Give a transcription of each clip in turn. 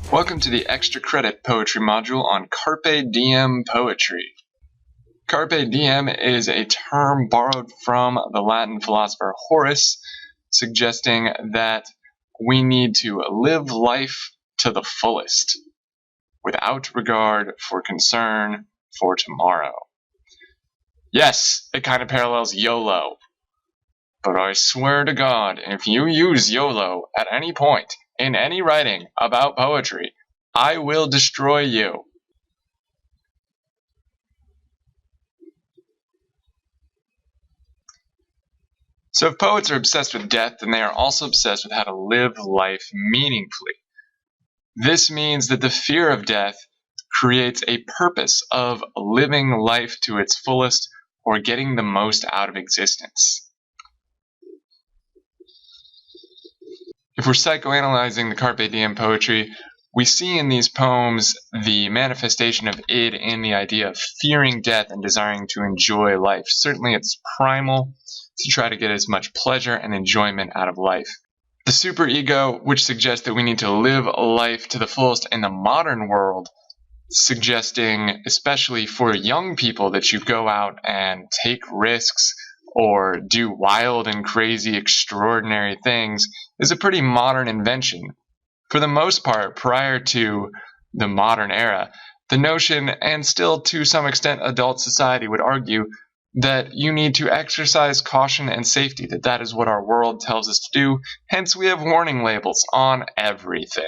Welcome to the extra credit poetry module on Carpe Diem poetry. Carpe diem is a term borrowed from the Latin philosopher Horace, suggesting that we need to live life to the fullest, without regard for concern for tomorrow. Yes, it kind of parallels YOLO, but I swear to God, if you use YOLO at any point in any writing about poetry, I will destroy you. So if poets are obsessed with death, then they are also obsessed with how to live life meaningfully. This means that the fear of death creates a purpose of living life to its fullest or getting the most out of existence. If we're psychoanalyzing the Carpe Diem poetry, we see in these poems the manifestation of id in the idea of fearing death and desiring to enjoy life. Certainly it's primal to try to get as much pleasure and enjoyment out of life. The superego, which suggests that we need to live life to the fullest in the modern world, suggesting, especially for young people, that you go out and take risks or do wild and crazy, extraordinary things, is a pretty modern invention. For the most part, prior to the modern era, the notion, and still to some extent adult society would argue, that you need to exercise caution and safety, that is what our world tells us to do, hence we have warning labels on everything.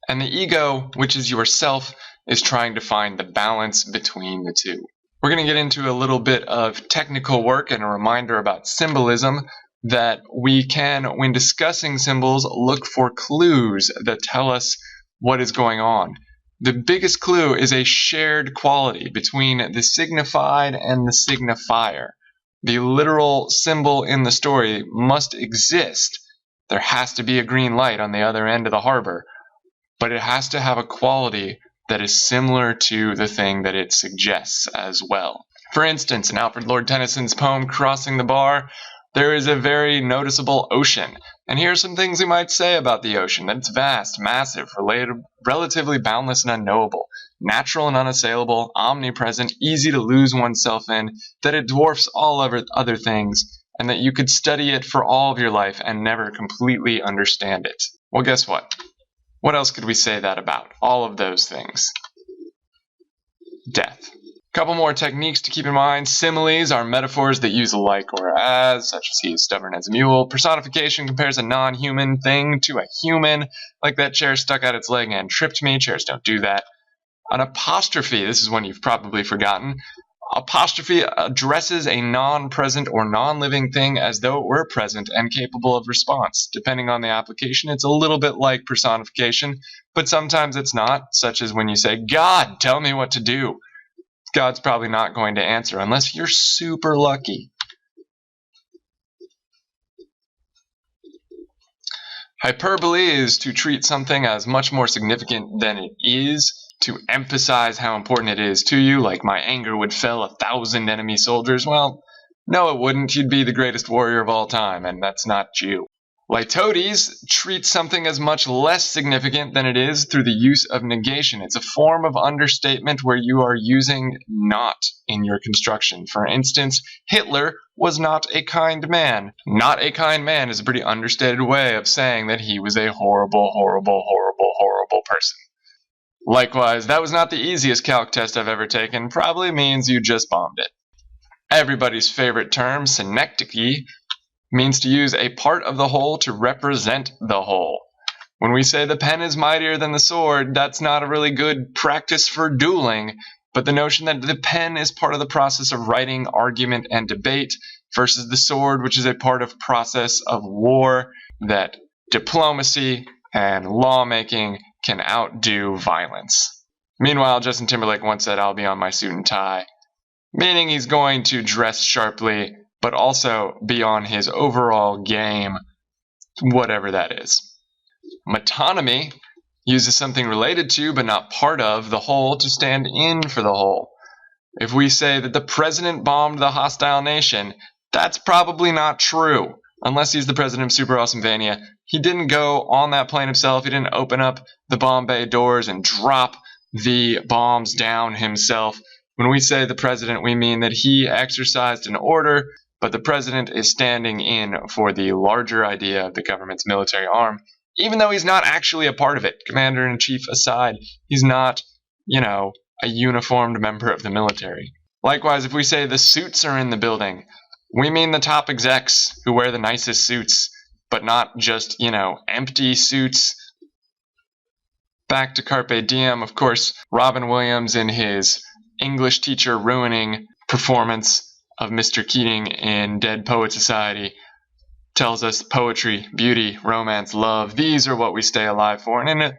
And the ego, which is yourself, is trying to find the balance between the two. We're going to get into a little bit of technical work and a reminder about symbolism, that we can, when discussing symbols, look for clues that tell us what is going on. The biggest clue is a shared quality between the signified and the signifier. The literal symbol in the story must exist. There has to be a green light on the other end of the harbor, but it has to have a quality that is similar to the thing that it suggests as well. For instance, in Alfred Lord Tennyson's poem Crossing the Bar, there is a very noticeable ocean. And here are some things we might say about the ocean: that it's vast, massive, relatively boundless and unknowable, natural and unassailable, omnipresent, easy to lose oneself in, that it dwarfs all other things, and that you could study it for all of your life and never completely understand it. Well, guess what? What else could we say that about? All of those things. Death. Couple more techniques to keep in mind. Similes are metaphors that use like or as, such as he is stubborn as a mule. Personification compares a non-human thing to a human, like that chair stuck out its leg and tripped me. Chairs don't do that. An apostrophe, this is one you've probably forgotten. Apostrophe addresses a non-present or non-living thing as though it were present and capable of response. Depending on the application, it's a little bit like personification, but sometimes it's not, such as when you say, "God, tell me what to do." God's probably not going to answer unless you're super lucky. Hyperbole is to treat something as much more significant than it is, to emphasize how important it is to you, like my anger would fell 1,000 enemy soldiers. Well, no it wouldn't. You'd be the greatest warrior of all time, and that's not you. Litotes treats something as much less significant than it is through the use of negation. It's a form of understatement where you are using not in your construction. For instance, Hitler was not a kind man. Not a kind man is a pretty understated way of saying that he was a horrible, horrible, horrible, horrible person. Likewise, that was not the easiest calc test I've ever taken. Probably means you just bombed it. Everybody's favorite term, synecdoche, means to use a part of the whole to represent the whole. When we say the pen is mightier than the sword, that's not a really good practice for dueling, but the notion that the pen is part of the process of writing, argument, and debate, versus the sword, which is a part of process of war, that diplomacy and lawmaking can outdo violence. Meanwhile, Justin Timberlake once said, "I'll be on my suit and tie," meaning he's going to dress sharply, but also be on his overall game, whatever that is. Metonymy uses something related to, but not part of, the whole to stand in for the whole. If we say that the president bombed the hostile nation, that's probably not true. Unless he's the president of Super Awesome Vania, He didn't go on that plane himself. He didn't open up the bomb bay doors and drop the bombs down himself. When we say the president, we mean that he exercised an order, but the president is standing in for the larger idea of the government's military arm, even though he's not actually a part of it. Commander-in-chief aside, he's not, a uniformed member of the military. Likewise, if we say the suits are in the building, we mean the top execs who wear the nicest suits, but not just, empty suits. Back to Carpe Diem, of course, Robin Williams in his English teacher ruining performance of Mr. Keating in Dead Poet Society tells us poetry, beauty, romance, love, these are what we stay alive for. And in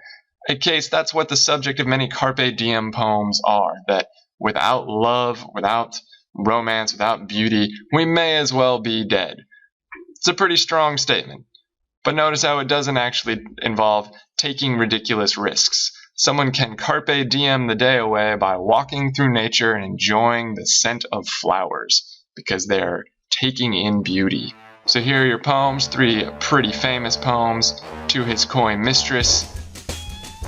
a case, that's what the subject of many Carpe Diem poems are, that without love, without romance, without beauty, we may as well be dead. It's a pretty strong statement. But notice how it doesn't actually involve taking ridiculous risks. Someone can carpe diem the day away by walking through nature and enjoying the scent of flowers because they're taking in beauty. So here are your poems, 3 pretty famous poems: To His Coy Mistress,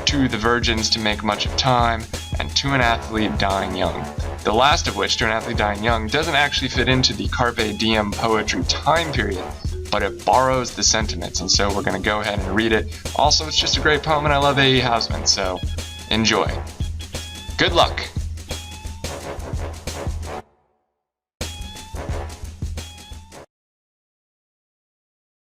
To the Virgins to Make Much of Time, and To an Athlete Dying Young. The last of which, To an Athlete Dying Young, doesn't actually fit into the Carpe Diem poetry time period, but it borrows the sentiments, and so we're going to go ahead and read it. Also, it's just a great poem, and I love A.E. Housman, so enjoy. Good luck!